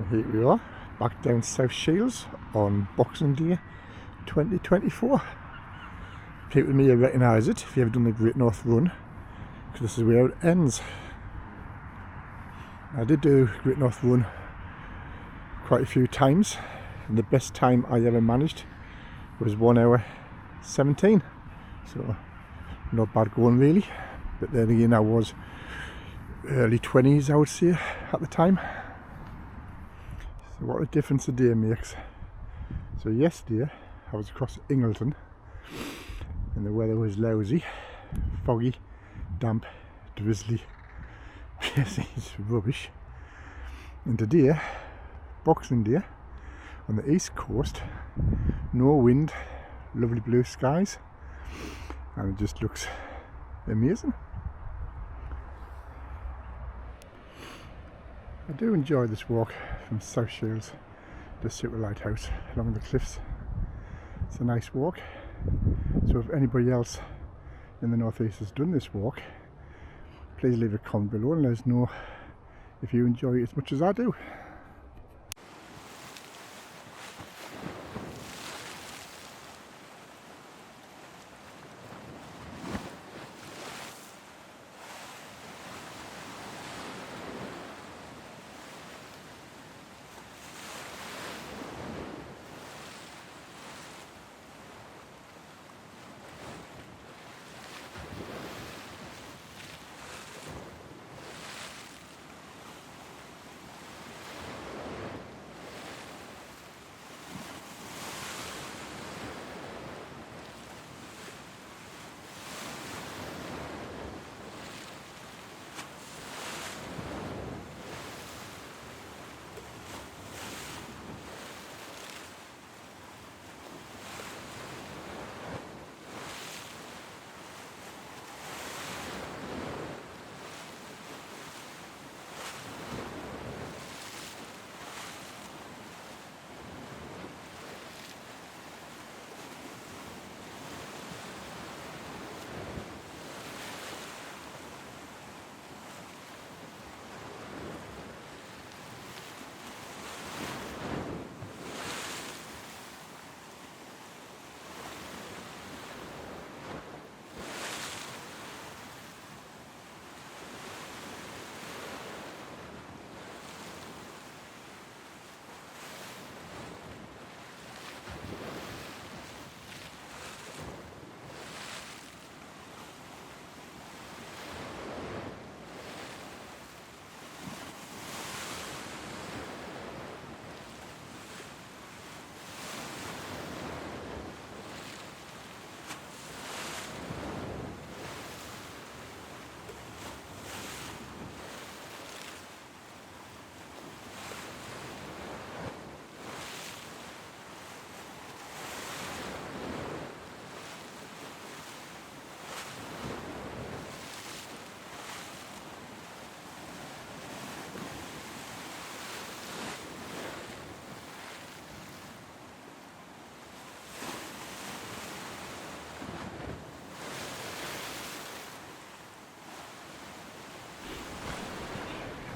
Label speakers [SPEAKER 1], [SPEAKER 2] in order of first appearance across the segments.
[SPEAKER 1] Here we are, back down South Shields on Boxing Day 2024. People may recognise it if you ever done the Great North Run, because this is where it ends. I did do Great North Run quite a few times, and the best time I ever managed was 1 hour 17, so not bad going really. But then again, I was early 20s, I would say, at the time. So what a difference a day makes. So yesterday I was across Ingleton and the weather was lousy, foggy, damp, drizzly, it's rubbish. And today, Boxing Day, on the east coast, no wind, lovely blue skies, and it just looks amazing. I do enjoy this walk from South Shields to Super Lighthouse along the cliffs. It's a nice walk. So if anybody else in the northeast has done this walk, please leave a comment below and let us know if you enjoy it as much as I do.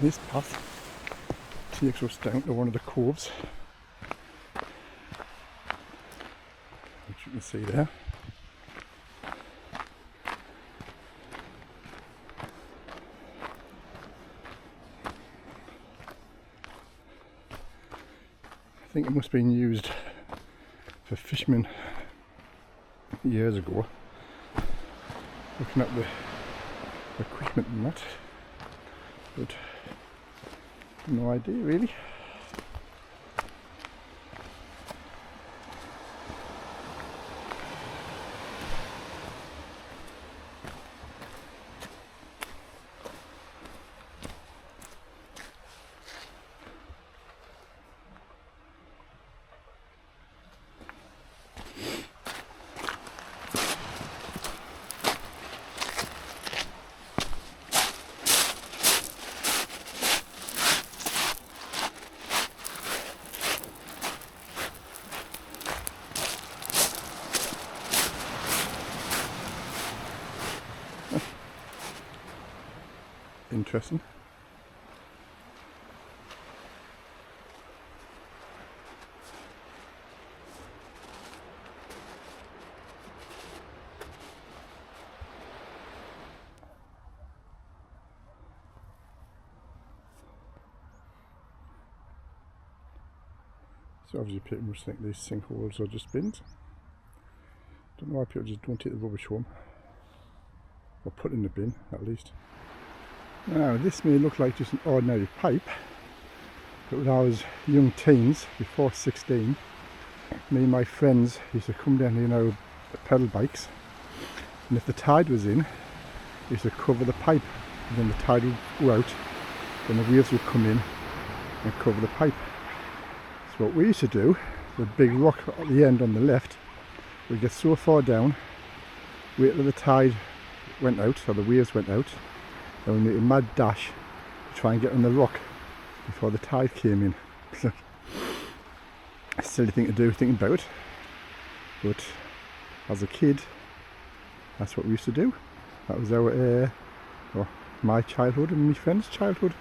[SPEAKER 1] This path takes us down to one of the coves, which you can see there. I think it must have been used for fishermen years ago. Looking at the equipment and that, but no idea really. Interesting. So obviously people must think these sinkholes are just bins. Don't know why people just don't take the rubbish home, or put in the bin at least. Now this may look like just an ordinary pipe, but when I was young teens, before 16, me and my friends used to come down here, you know, pedal bikes, and if the tide was in, we used to cover the pipe, and then the tide would go out, then the waves would come in and cover the pipe. So what we used to do, the big rock at the end on the left, we'd get so far down, wait till the tide went out, or the waves went out, and we'd make a mad dash to try and get on the rock before the tide came in. A silly thing to do, thinking about it, but as a kid, that's what we used to do. That was our, well, my childhood and my friend's childhood.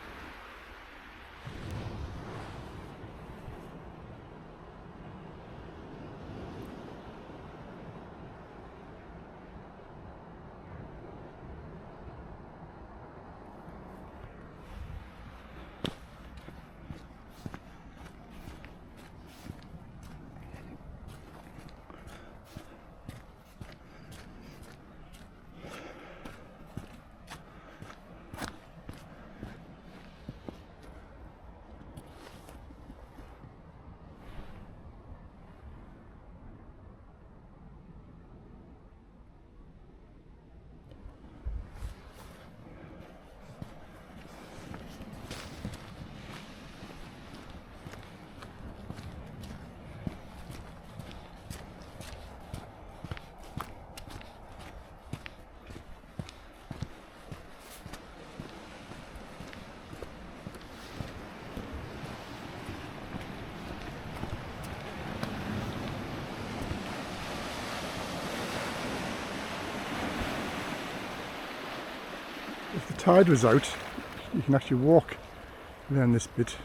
[SPEAKER 1] If the tide was out, you can actually walk around this bit,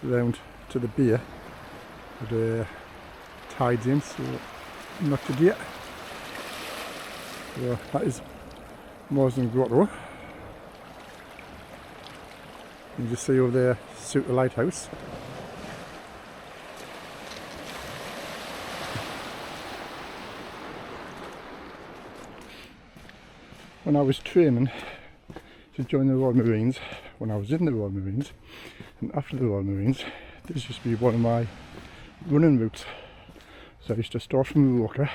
[SPEAKER 1] round to the beer, but the tide's in, so not today. So that is Morsden Grotto. You can just see over there, Suter Lighthouse. When I was training to join the Royal Marines, when I was in the Royal Marines and after the Royal Marines, this used to be one of my running routes. So I used to start from Roker,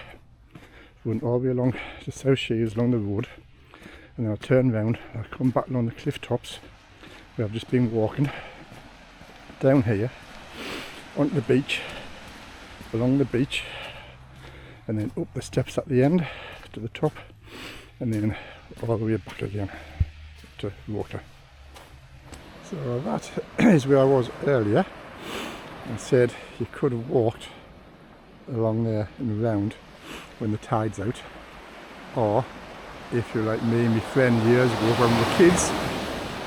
[SPEAKER 1] run all the way along to South Shields along the road, and then I'll turn round and I'll come back along the cliff tops where I've just been walking, down here onto the beach, along the beach, and then up the steps at the end to the top, and then all the way back again to Roker. So that is where I was earlier, and said you could have walked along there and around when the tide's out, or if you're like me and my friend years ago when we were kids,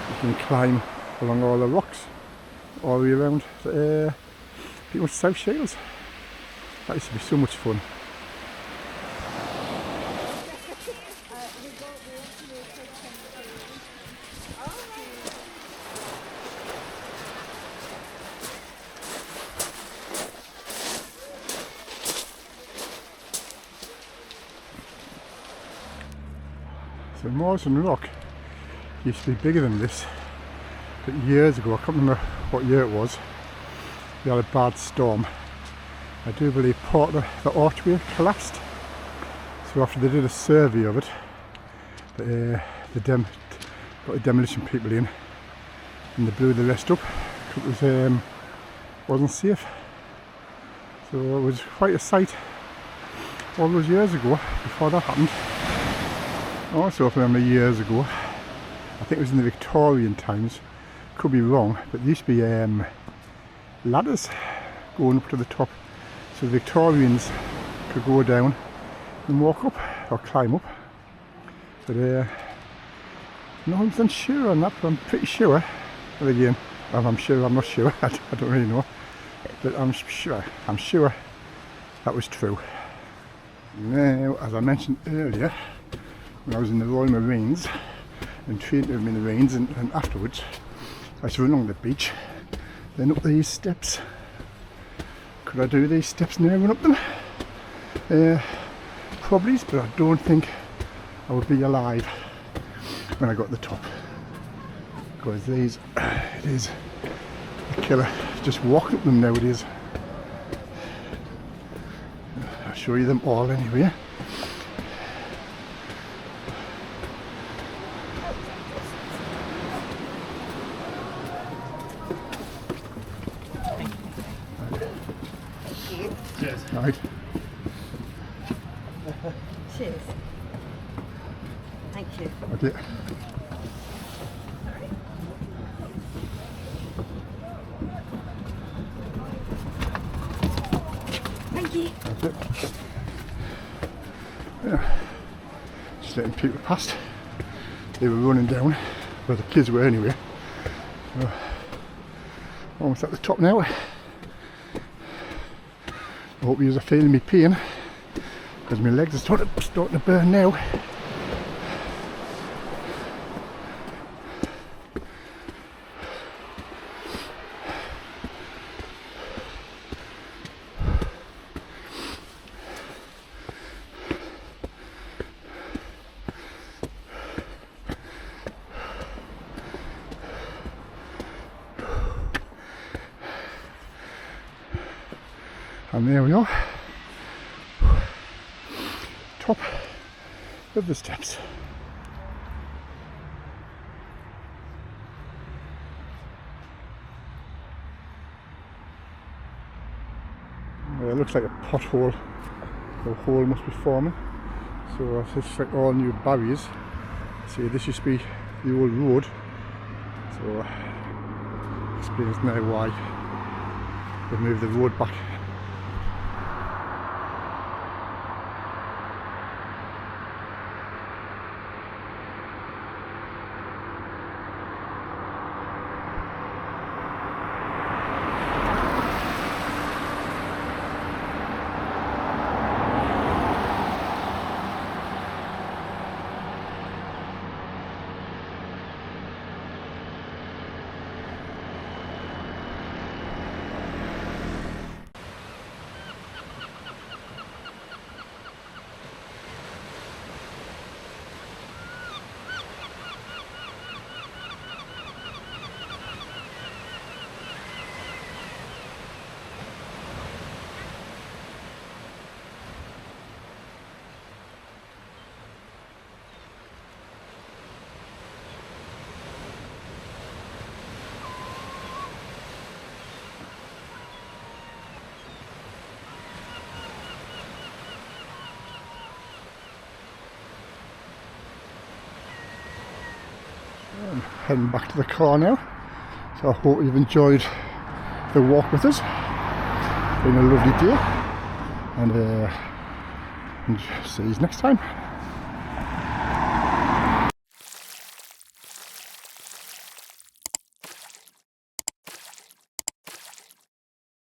[SPEAKER 1] you can climb along all the rocks all the way around pretty much South Shields. That used to be so much fun. So Morsden Rock used to be bigger than this, but years ago, I can't remember what year it was, we had a bad storm. I do believe part of the archway collapsed, so after they did a survey of it, got the demolition people in and they blew the rest up because it wasn't safe. So it was quite a sight all those years ago before that happened. Also, I remember years ago, I think it was in the Victorian times, could be wrong, but there used to be ladders going up to the top, so the Victorians could go down and walk up or climb up. But no one's unsure on that, but I'm pretty sure. But again, I'm sure, I'm not sure, I don't really know, but I'm sure that was true. Now, as I mentioned earlier, when I was in the Royal Marines and trained in the Marines, and afterwards I used to run along the beach, then up these steps, Could I do these steps now and up them? Probably, but I don't think I would be alive when I got to the top. Because these, it is a killer just walking up them nowadays. I'll show you them all anyway. Right.
[SPEAKER 2] Cheers. Thank you.
[SPEAKER 1] Okay.
[SPEAKER 2] Thank you.
[SPEAKER 1] That's it. Yeah. Just letting people past. They were running down, well the kids were anyway. So, almost at the top now. I hope you are feeling me pain because my legs are starting to burn now. And there we are, top of the steps. Well, it looks like a pothole, the hole must be forming. So it's like all new barriers. See, this used to be the old road, so explains now why they moved the road back. I'm heading back to the car now, so I hope you've enjoyed the walk with us. It's been a lovely day, and see you next time.